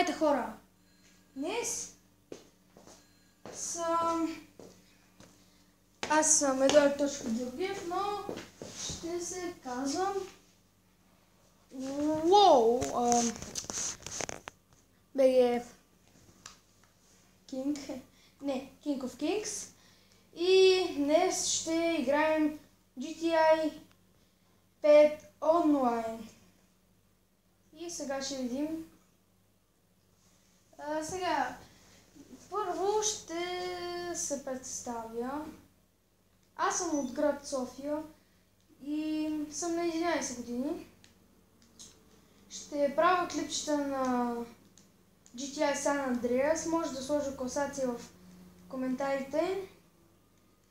Здравейте хора! Днес аз съм Едуард.Георгиев, но ще се казвам BG King, не, King of Kings, и днес ще играем GTA 5 онлайн. И сега ще видим. Сега, първо ще се представя. Аз съм от град София и съм на 11 години. Ще правя клипчета на GTA San Andreas. Може да сложа класация в коментарите.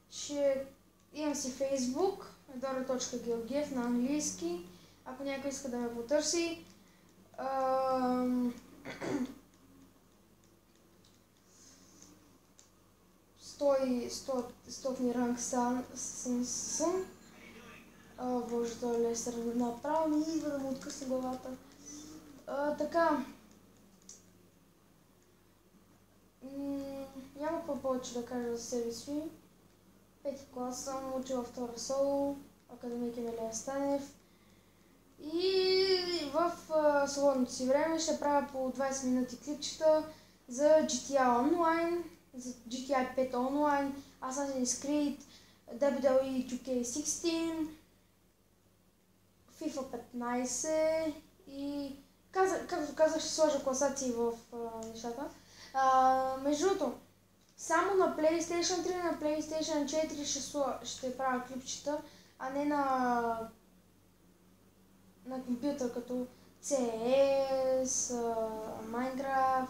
Ще имам си Facebook, Edora.Georgiev на английски, ако някой иска да ме потърси. 100 ранг съм. Боже, той Лестър направо ми идва да му откъсне главата. Така. Няма какво повече да кажа за себе си. 5 клас съм, учила втора соло, академик Емилия Станев. И в свободното си време ще правя по 20 минути клипчета за GTA онлайн, за GTA 5 онлайн, Assassin's Creed, WWE 2K16, FIFA 15 и както казах, ще сложа класации в нещата. Между другото, само на PlayStation 3, на PlayStation 4 ще правя клипчета, а не на компютър, като CS, Minecraft.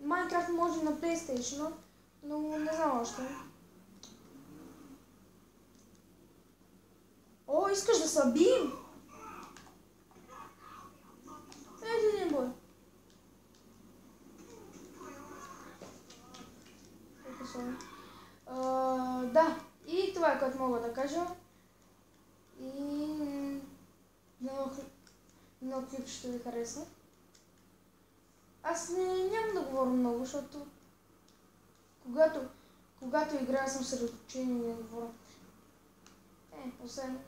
Minecraft може на PlayStation, но не знам още. О, искаш да се бием? Ето един бой. Да, и това е което мога да кажа. И много клип ще ви хареса. Аз нямам да говоря много, защото когато играя съм съсредоточен и не говоря. Освен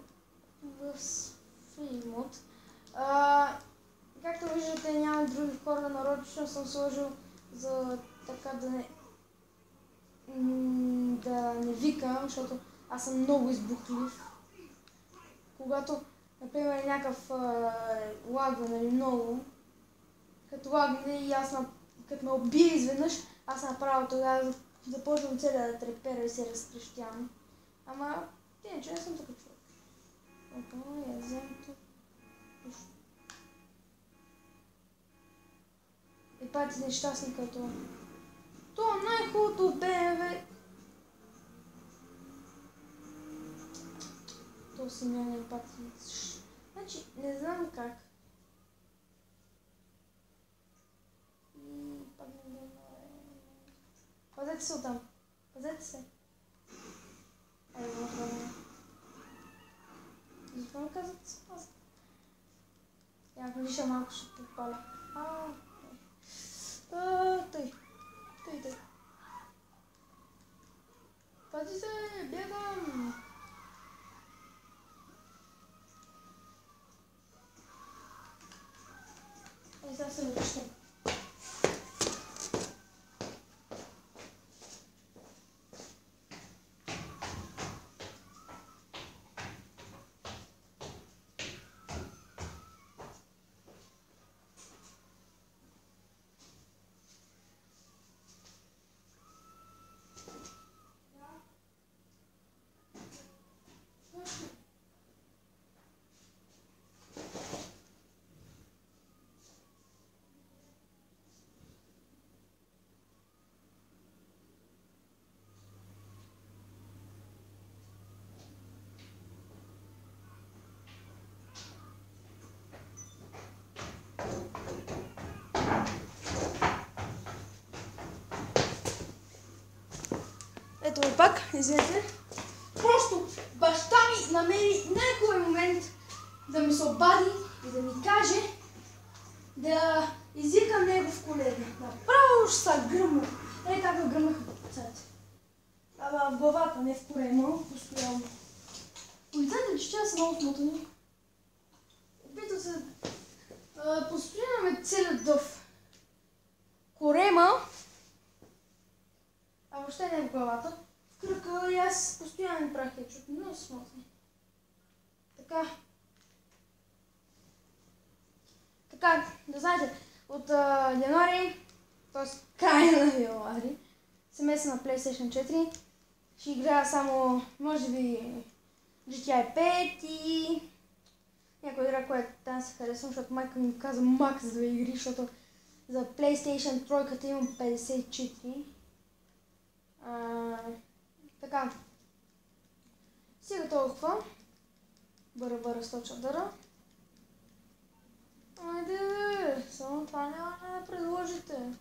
в free mode. Както виждате, няма други хора, нарочно съм сложил за така да не викам, защото аз съм много избухлив. Когато, например, някакъв лагва, нали, много, като лагне и аз като ме убие изведнъж, аз направо тогава започвам целия да трепера и се разкрещявам. Ама, иначе не съм такъв човек. Ето, я взем тук. И пати нещастни като... Това е най-хубавото от BMW. То си няма пати. Значи, не знам как. Пазете се оттам. Пазете се. Айде, вътре. Защо ме казвате се пазят? Ако лиша малко ще подпаля. Тъй. Пази се, бягам! Сега се връщам. Ето ме пак, извинете. Просто баща ми намери най-хубавия момент да ми се обади и да ми каже да да извикам негов колега. Направо ще са гръмна. Ей как гръмнаха полицайите. Ама в главата, не в корема, постоянно. Полицайите че тя са много смотани. Опитват се постоянно ме целят в корема, а въобще не в главата. В кръка и аз постоянно ми правя хедшот. Много смотани. Така. Така, да знаете, от януари, т.е. края на януари, семестър на PlayStation 4, ще играя само, може би, GTA 5 и някоя игра, която там се харесвам, защото майка ми каза макс за 2 игри, защото за PlayStation 3 имам 54. Така. Сега толкова. Бъра с чадъра. Айде, само това няма да предложите.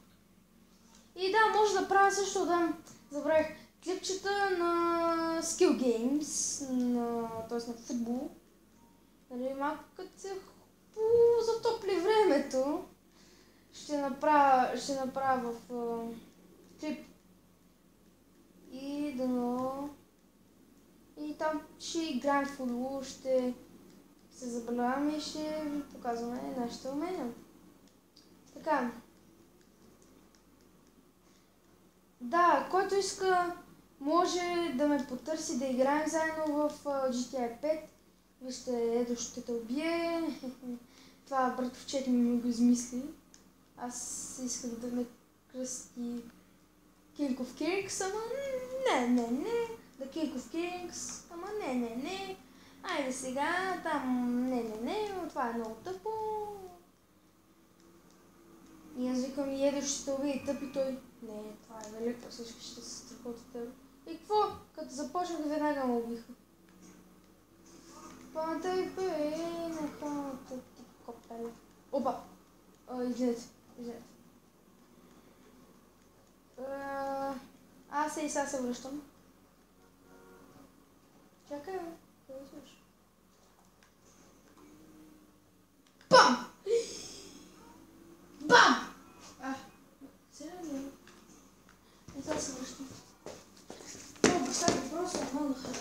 И да, може да правя също, да забравих клипчета на Skill Games, т.е. на футбол. Нали, малко като се затопли времето, ще направя в клип и дано. И там ще играем в футбол, ще се забавляваме и ще ви показваме нашите умения. Така. Да, който иска, може да ме потърси да играем заедно в GTA 5. Вижте, ето ще те убие. Това братовчет ми го измисли. Аз исках да ме кръсти King of Kings, ама не. The King of Kings, ама не. Айде сега, там не, това е много тъпо. И аз викам, и едеш ще те убие тъп и той. Не, това е велико, всички ще се страхуват от теб. И какво? Като започнах, веднага ме убиха. Падай бе, на хората ти копеле. Опа! Извинете. Аз и сега се връщам. Чакай, бе. Къде сме? Бам! Бам! Сега ли? И сега се връщам. Много сега просто много хора.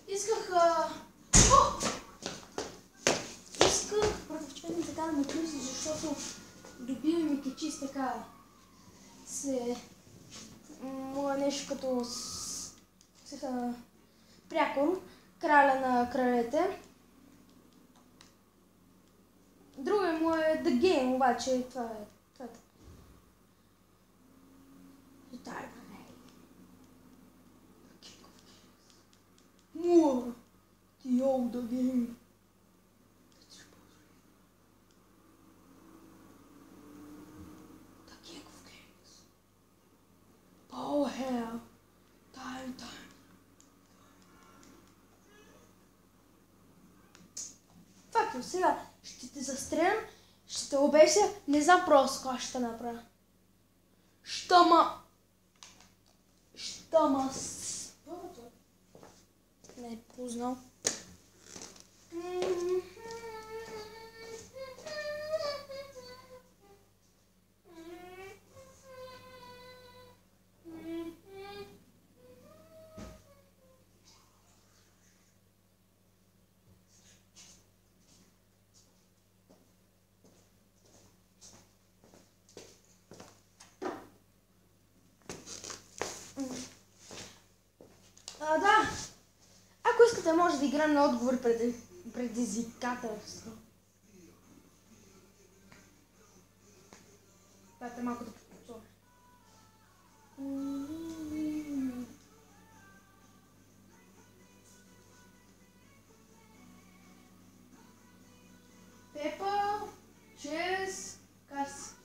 Исках братовчет ми така да ме търси, защото добива ми кечис така му е нещо като прякор, краля на кралете. Другия му е The Game, обаче това е. More, the older game. The King of Kings. Power hair. Time. Факто, сега ще те застрелям, ще те обеся, не знам просто какво ще направя. Щама. Не е познал. Да. Ако искате, може да играем на отговори предизвикателство. Дайте малко да попочуваме. Пепа, чиз, кас.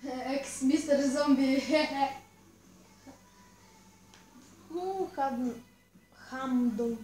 Екс. Удар зомби. Хамдон.